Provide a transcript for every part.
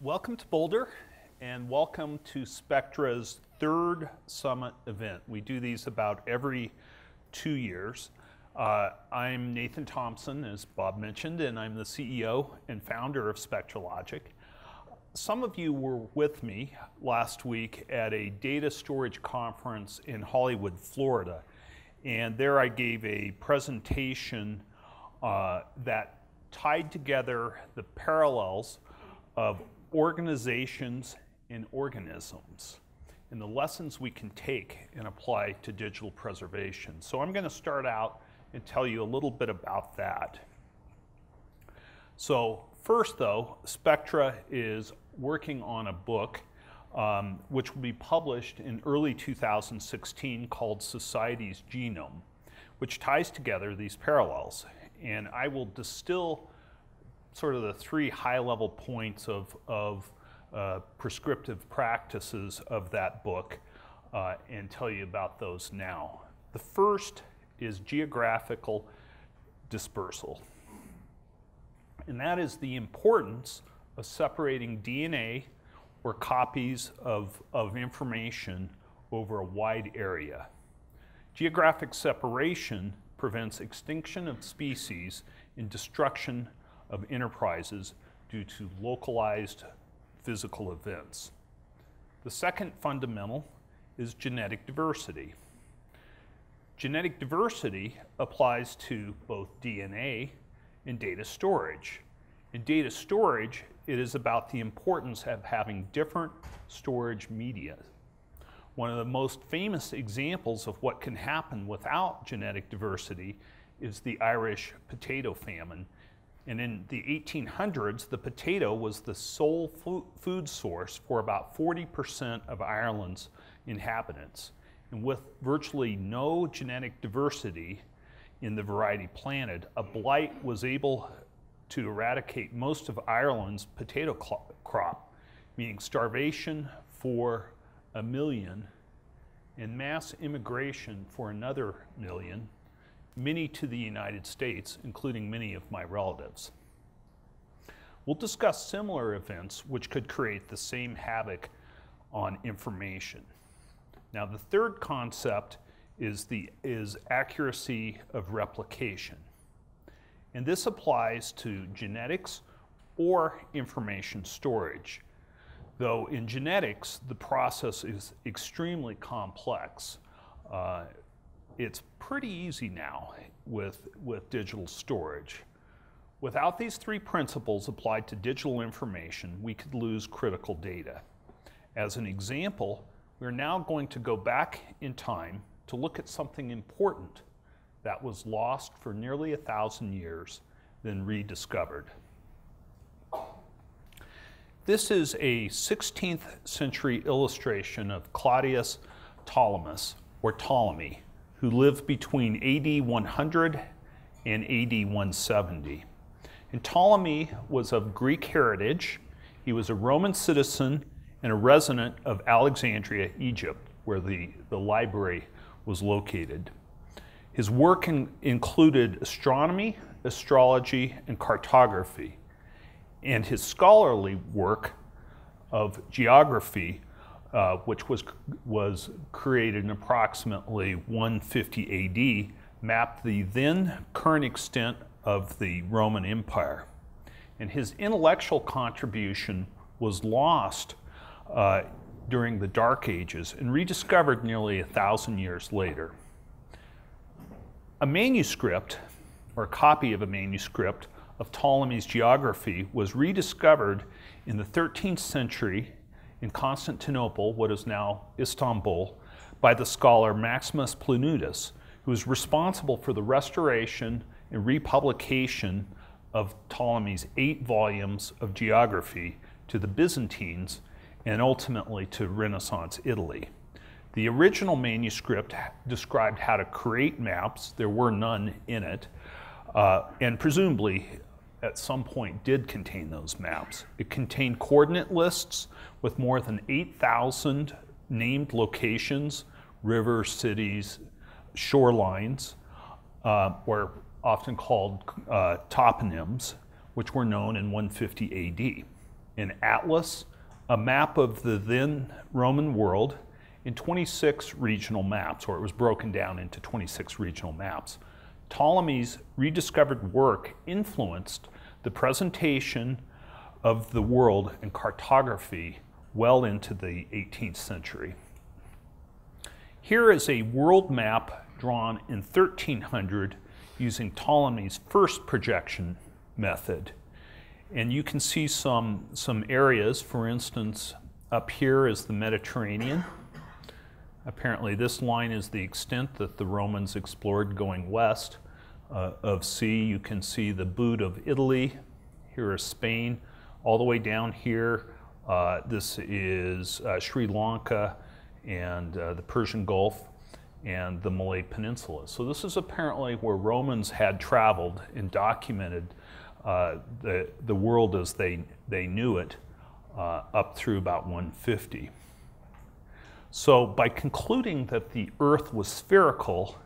Welcome to Boulder, and welcome to Spectra's third summit event. We do these about every 2 years. I'm Nathan Thompson, as Bob mentioned, and I'm the CEO and founder of Spectralogic. Some of you were with me last week at a data storage conference in Hollywood, Florida, and there I gave a presentation that tied together the parallels of organizations and organisms and the lessons we can take and apply to digital preservation. So I'm going to start out and tell you a little bit about that. So first though, Spectra is working on a book which will be published in early 2016 called Society's Genome, which ties together these parallels. And I will distill sort of the three high-level points of prescriptive practices of that book and tell you about those now. The first is geographical dispersal. And that is the importance of separating DNA or copies of information over a wide area. Geographic separation prevents extinction of species and destruction of enterprises due to localized physical events. The second fundamental is genetic diversity. Genetic diversity applies to both DNA and data storage. In data storage, it is about the importance of having different storage media. One of the most famous examples of what can happen without genetic diversity is the Irish potato famine. And in the 1800s, the potato was the sole food source for about 40% of Ireland's inhabitants. And with virtually no genetic diversity in the variety planted, a blight was able to eradicate most of Ireland's potato crop, meaning starvation for 1 million and mass immigration for another 1 million, many to the United States, including many of my relatives. We'll discuss similar events which could create the same havoc on information. Now, the third concept is accuracy of replication. And this applies to genetics or information storage. Though in genetics, the process is extremely complex. It's pretty easy now with digital storage. Without these three principles applied to digital information, we could lose critical data. As an example, we're now going to go back in time to look at something important that was lost for nearly 1,000 years, then rediscovered. This is a 16th century illustration of Claudius Ptolemy, who lived between AD 100 and AD 170. And Ptolemy was of Greek heritage. He was a Roman citizen and a resident of Alexandria, Egypt, where the library was located. His work included astronomy, astrology, and cartography. And his scholarly work of geography, which was created in approximately 150 AD, mapped the then current extent of the Roman Empire. And his intellectual contribution was lost during the Dark Ages and rediscovered nearly 1,000 years later. A manuscript, or a copy of a manuscript, of Ptolemy's geography was rediscovered in the 13th century in Constantinople, what is now Istanbul, by the scholar Maximus Planudes, who was responsible for the restoration and republication of Ptolemy's 8 volumes of geography to the Byzantines and ultimately to Renaissance Italy. The original manuscript described how to create maps. There were none in it, and presumably at some point did contain those maps. It contained coordinate lists with more than 8,000 named locations, rivers, cities, shorelines, or often called toponyms, which were known in 150 AD. an atlas, a map of the then Roman world, and 26 regional maps, or it was broken down into 26 regional maps. Ptolemy's rediscovered work influenced the presentation of the world and cartography well into the 18th century. Here is a world map drawn in 1300 using Ptolemy's first projection method. And you can see some areas. For instance, up here is the Mediterranean. Apparently this line is the extent that the Romans explored going west of sea. You can see the boot of Italy. Here is Spain. All the way down here, this is Sri Lanka and the Persian Gulf and the Malay Peninsula. So this is apparently where Romans had traveled and documented the world as they knew it up through about 150. So by concluding that the Earth was spherical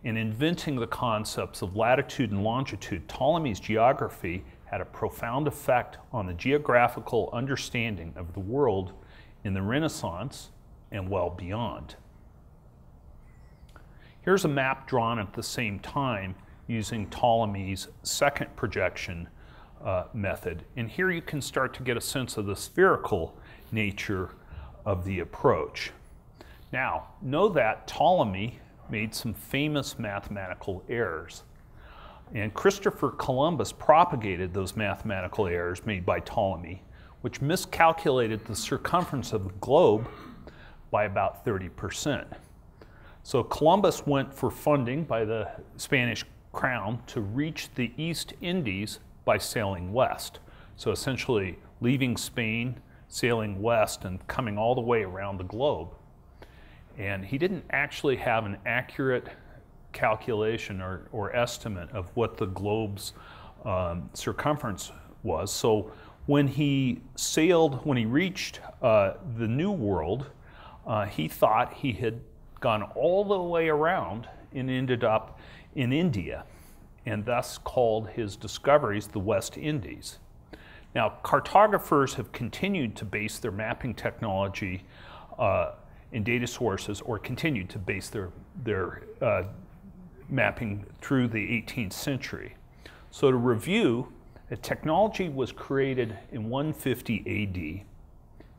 and inventing the concepts of latitude and longitude, Ptolemy's geography had a profound effect on the geographical understanding of the world in the Renaissance and well beyond. Here's a map drawn at the same time using Ptolemy's second projection method. And here you can start to get a sense of the spherical nature of the approach. Now, know that Ptolemy made some famous mathematical errors. And Christopher Columbus propagated those mathematical errors made by Ptolemy, which miscalculated the circumference of the globe by about 30%. So Columbus went for funding by the Spanish crown to reach the East Indies by sailing west. So essentially leaving Spain, sailing west, and coming all the way around the globe. And he didn't actually have an accurate calculation or estimate of what the globe's circumference was. So when he reached the New World, he thought he had gone all the way around and ended up in India, and thus called his discoveries the West Indies. Now, cartographers have continued to base their mapping technology in data sources, or continued to base their mapping through the 18th century. So to review, the technology was created in 150 AD.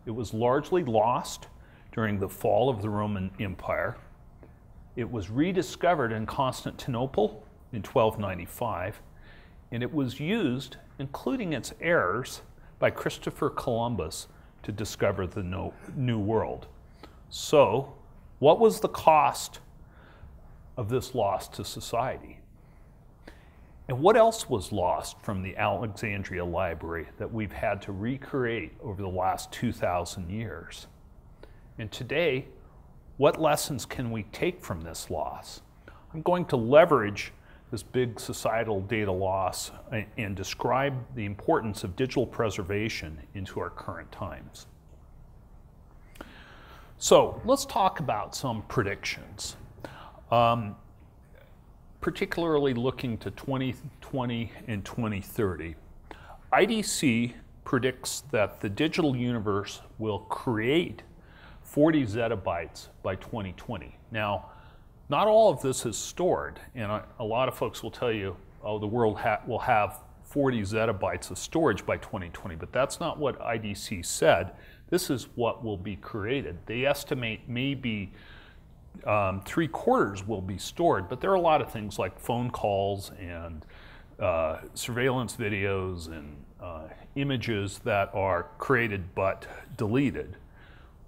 It was largely lost during the fall of the Roman Empire. It was rediscovered in Constantinople in 1295, and it was used, including its errors, by Christopher Columbus to discover the New World. So, what was the cost of this loss to society? And what else was lost from the Alexandria Library that we've had to recreate over the last 2,000 years? And today, what lessons can we take from this loss? I'm going to leverage this big societal data loss and describe the importance of digital preservation into our current times. So let's talk about some predictions, particularly looking to 2020 and 2030. IDC predicts that the digital universe will create 40 zettabytes by 2020. Now, not all of this is stored, and a lot of folks will tell you, oh, the world will have 40 zettabytes of storage by 2020, but that's not what IDC said. This is what will be created. They estimate maybe 3/4 will be stored, but there are a lot of things like phone calls and surveillance videos and images that are created but deleted.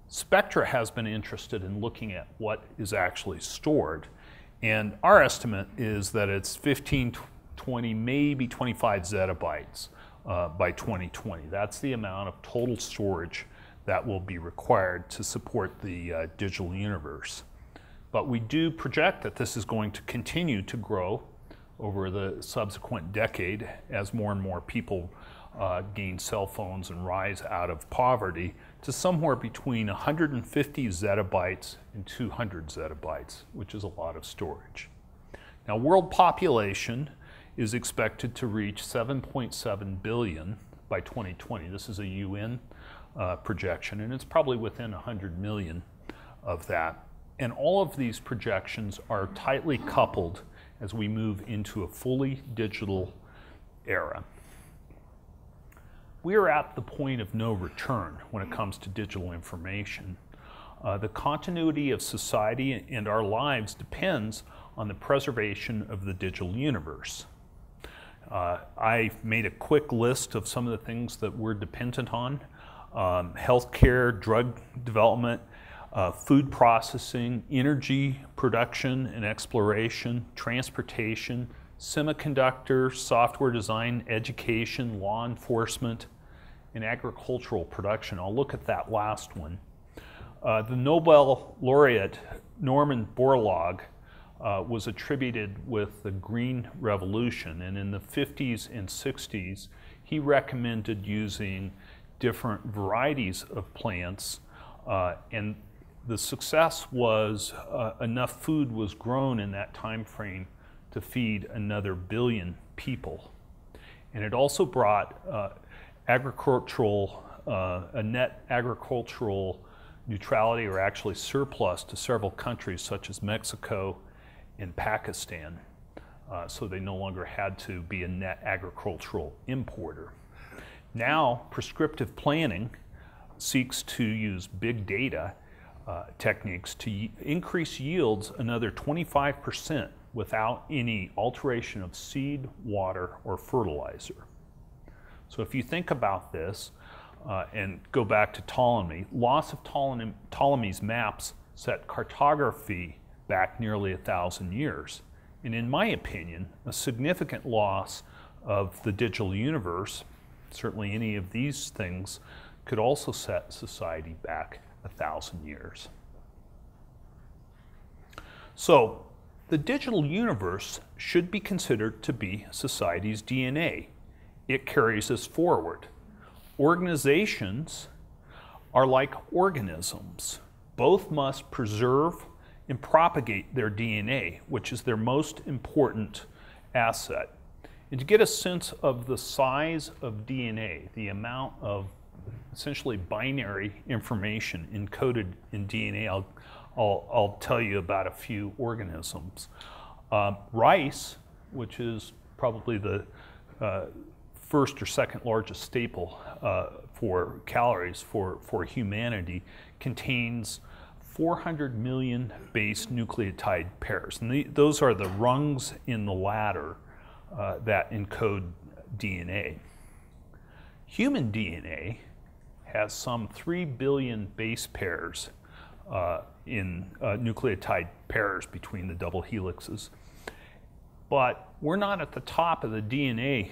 Spectra has been interested in looking at what is actually stored, and our estimate is that it's 15, 20, maybe 25 zettabytes by 2020. That's the amount of total storage that will be required to support the digital universe. But we do project that this is going to continue to grow over the subsequent decade as more and more people gain cell phones and rise out of poverty to somewhere between 150 zettabytes and 200 zettabytes, which is a lot of storage. Now, world population is expected to reach 7.7 billion by 2020. This is a UN projection, and it's probably within 100 million of that. And all of these projections are tightly coupled as we move into a fully digital era. We are at the point of no return when it comes to digital information. The continuity of society and our lives depends on the preservation of the digital universe. I made a quick list of some of the things that we're dependent on. Healthcare, drug development, food processing, energy production and exploration, transportation, semiconductors, software design, education, law enforcement, and agricultural production. I'll look at that last one. The Nobel laureate Norman Borlaug was attributed with the Green Revolution, and in the 50s and 60s he recommended using different varieties of plants, and the success was enough food was grown in that time frame to feed another 1 billion people. And it also brought a net agricultural neutrality, or actually surplus, to several countries such as Mexico and Pakistan. So they no longer had to be a net agricultural importer. Now, prescriptive planning seeks to use big data techniques to increase yields another 25% without any alteration of seed, water, or fertilizer. So if you think about this and go back to Ptolemy, loss of Ptolemy's maps set cartography back nearly 1,000 years. And in my opinion, a significant loss of the digital universe, certainly any of these things, could also set society back 1,000 years. So the digital universe should be considered to be society's DNA. It carries us forward. Organizations are like organisms. Both must preserve and propagate their DNA, which is their most important asset. And to get a sense of the size of DNA, the amount of essentially binary information encoded in DNA, I'll tell you about a few organisms. Rice, which is probably the first or second largest staple for calories for humanity, contains 400 million base nucleotide pairs. And those are the rungs in the ladder that encode DNA. Human DNA has some 3 billion base pairs in nucleotide pairs between the double helixes. But we're not at the top of the DNA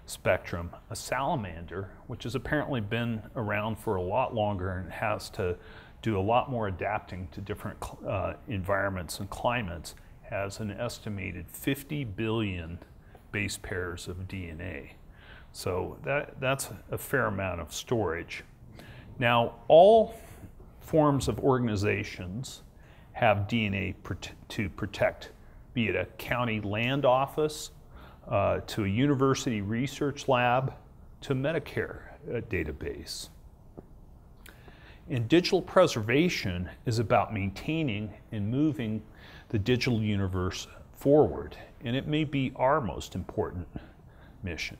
spectrum. A salamander, which has apparently been around for a lot longer and has to do a lot more adapting to different environments and climates, has an estimated 50 billion base pairs of DNA. So that's a fair amount of storage. Now, all forms of organizations have DNA to protect, be it a county land office, to a university research lab, to a Medicare database. And digital preservation is about maintaining and moving the digital universe forward, and it may be our most important mission.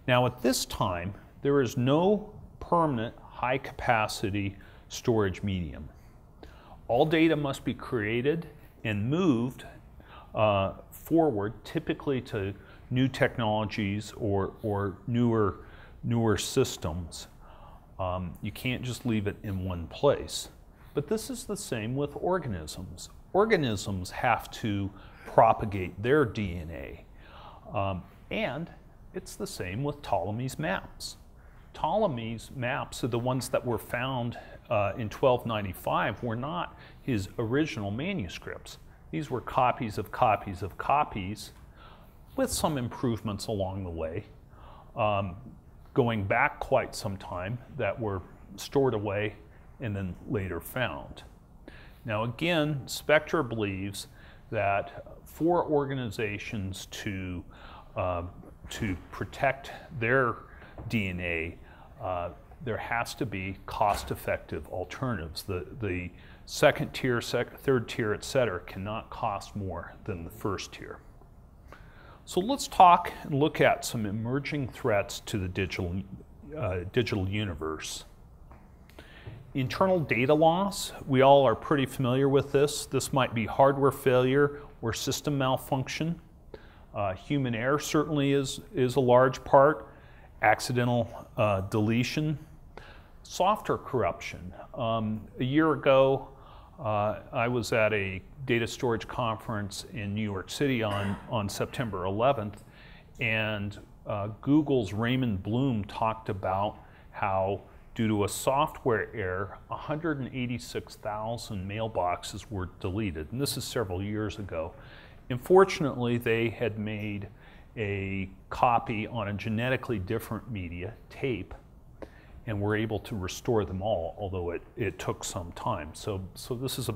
Now, at this time, there is no permanent high-capacity storage medium. All data must be created and moved forward, typically to new technologies or newer systems. You can't just leave it in one place. But this is the same with organisms. Organisms have to propagate their DNA. And it's the same with Ptolemy's maps. Ptolemy's maps are the ones that were found in 1295 were not his original manuscripts. These were copies of copies of copies with some improvements along the way, going back quite some time, that were stored away and then later found. Now again, Spectra believes that for organizations to to protect their DNA, there has to be cost-effective alternatives. The second tier, third tier, et cetera, cannot cost more than the first tier. So let's talk and look at some emerging threats to the digital universe. Internal data loss, we all are pretty familiar with this. This might be hardware failure or system malfunction. Human error certainly is a large part. Accidental deletion. Software corruption. A year ago, I was at a data storage conference in New York City on September 11th, and Google's Raymond Bloom talked about how, due to a software error, 186,000 mailboxes were deleted, and this is several years ago. Unfortunately, they had made a copy on a genetically different media, tape, and were able to restore them all, although it took some time. So this is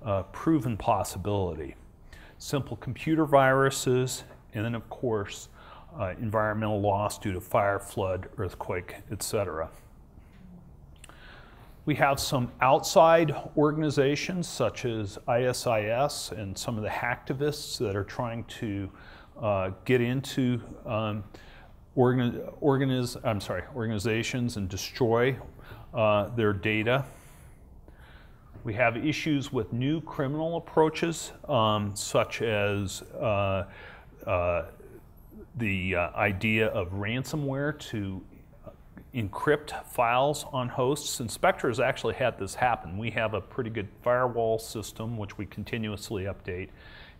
a proven possibility. Simple computer viruses, and then of course, environmental loss due to fire, flood, earthquake, etc. We have some outside organizations such as ISIS and some of the hacktivists that are trying to get into organizations and destroy their data. We have issues with new criminal approaches, such as the idea of ransomware to encrypt files on hosts. And Spectre has actually had this happen. We have a pretty good firewall system, which we continuously update,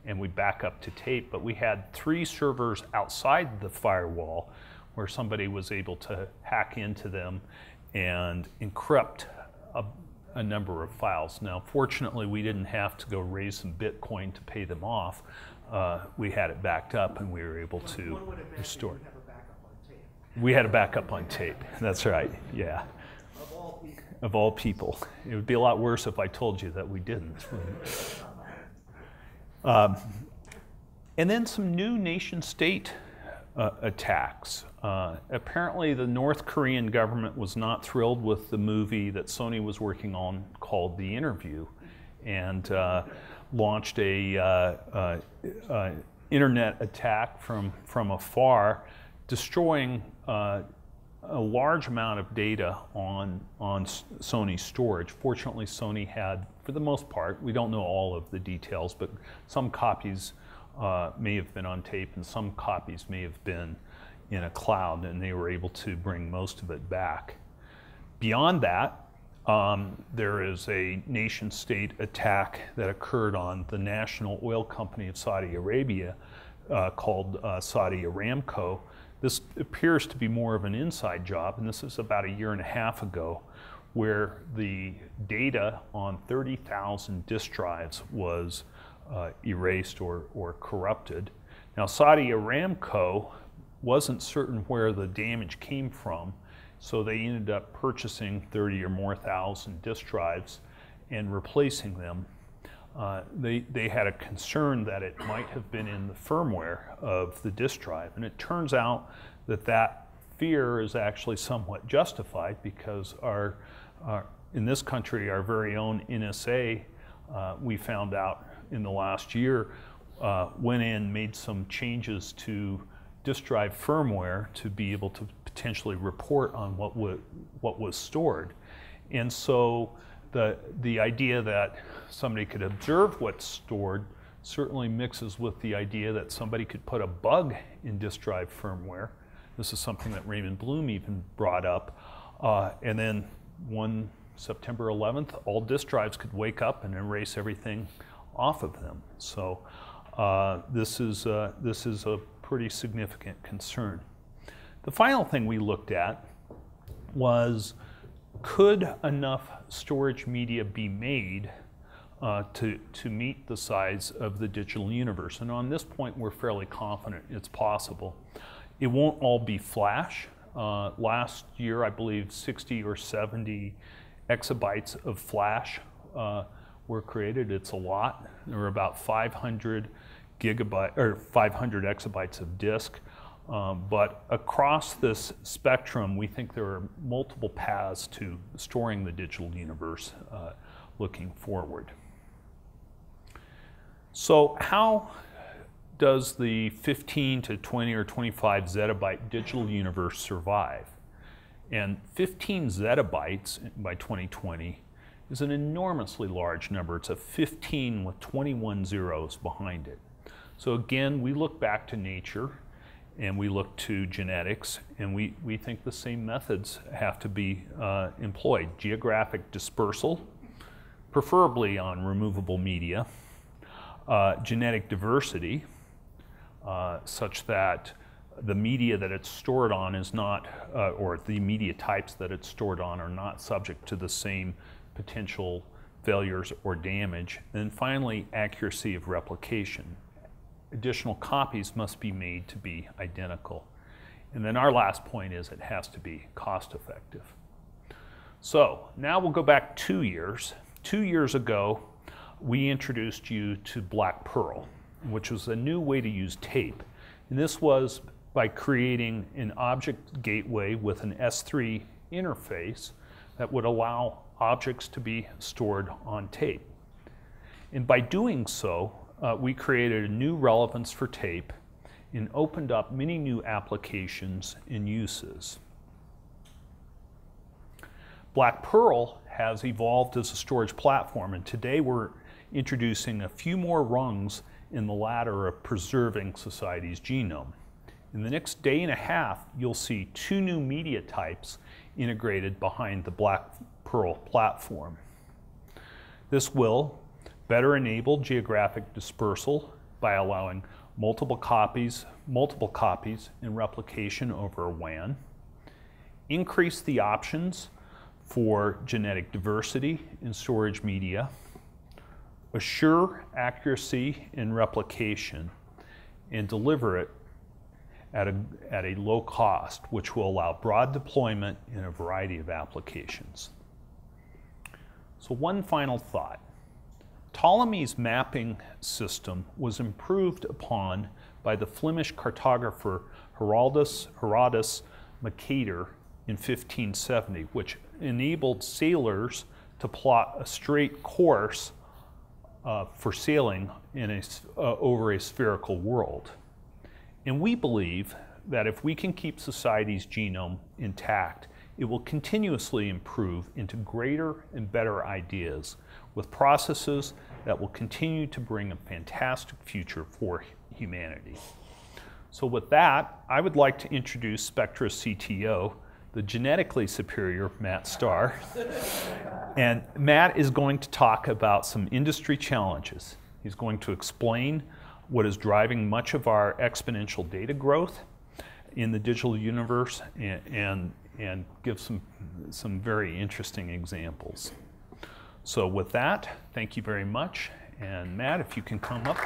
and we back up to tape. But we had 3 servers outside the firewall where somebody was able to hack into them and encrypt a number of files. Now, fortunately, we didn't have to go raise some Bitcoin to pay them off. We had it backed up, and we were able to restore it. We had a backup on tape. That's right, yeah. Of all people. Of all people. It would be a lot worse if I told you that we didn't. And then some new nation-state attacks. Apparently the North Korean government was not thrilled with the movie that Sony was working on called The Interview, and launched a internet attack from afar, destroying a large amount of data on Sony's storage. Fortunately, Sony had, for the most part, we don't know all of the details, but some copies may have been on tape and some copies may have been in a cloud, and they were able to bring most of it back. Beyond that, there is a nation-state attack that occurred on the national oil company of Saudi Arabia called Saudi Aramco. This appears to be more of an inside job, and this is about 1.5 years ago, where the data on 30,000 disk drives was erased or corrupted. Now, Saudi Aramco wasn't certain where the damage came from, so they ended up purchasing 30 or more thousand disk drives and replacing them. They had a concern that it might have been in the firmware of the disk drive, and it turns out that that fear is actually somewhat justified, because in this country, our very own NSA, we found out in the last year, went in, made some changes to disk drive firmware to be able to potentially report on what was stored. And so the idea that somebody could observe what's stored certainly mixes with the idea that somebody could put a bug in disk drive firmware. This is something that Raymond Bloom even brought up. And then one September 11th, all disk drives could wake up and erase everything off of them. So this is a pretty significant concern. The final thing we looked at was, could enough storage media be made to meet the size of the digital universe? And on this point, we're fairly confident it's possible. It won't all be flash. Last year, I believe 60 or 70 exabytes of flash were created. It's a lot. There were about 500 exabytes of disk. But across this spectrum, we think there are multiple paths to storing the digital universe looking forward. So how does the 15 to 20 or 25 zettabyte digital universe survive? And 15 zettabytes by 2020 is an enormously large number. It's a 15 with 21 zeros behind it. So again, we look back to nature and we look to genetics, and we think the same methods have to be employed. Geographic dispersal, preferably on removable media. Genetic diversity, such that the media that it's stored on is not, or the media types that it's stored on are not subject to the same potential failures or damage. And finally, accuracy of replication. Additional copies must be made to be identical. And then our last point is it has to be cost effective. So now we'll go back 2 years. 2 years ago, we introduced you to Black Pearl, which was a new way to use tape. And this was by creating an object gateway with an S3 interface that would allow objects to be stored on tape. And by doing so, we created a new relevance for tape and opened up many new applications and uses. Black Pearl has evolved as a storage platform, and today we're introducing a few more rungs in the ladder of preserving society's genome. In the next day and a half, you'll see 2 new media types integrated behind the Black Pearl platform. This will better enable geographic dispersal by allowing multiple copies and replication over WAN, increase the options for genetic diversity in storage media, assure accuracy in replication, and deliver it at a low cost, which will allow broad deployment in a variety of applications. So one final thought. Ptolemy's mapping system was improved upon by the Flemish cartographer Herodotus Mercator in 1570, which enabled sailors to plot a straight course for sailing in over a spherical world. And we believe that if we can keep society's genome intact, it will continuously improve into greater and better ideas with processes that will continue to bring a fantastic future for humanity. So with that, I would like to introduce Spectra's CTO, the genetically superior Matt Starr. And Matt is going to talk about some industry challenges. He's going to explain what is driving much of our exponential data growth in the digital universe and give some very interesting examples. So with that, thank you very much. And Matt, if you can come up.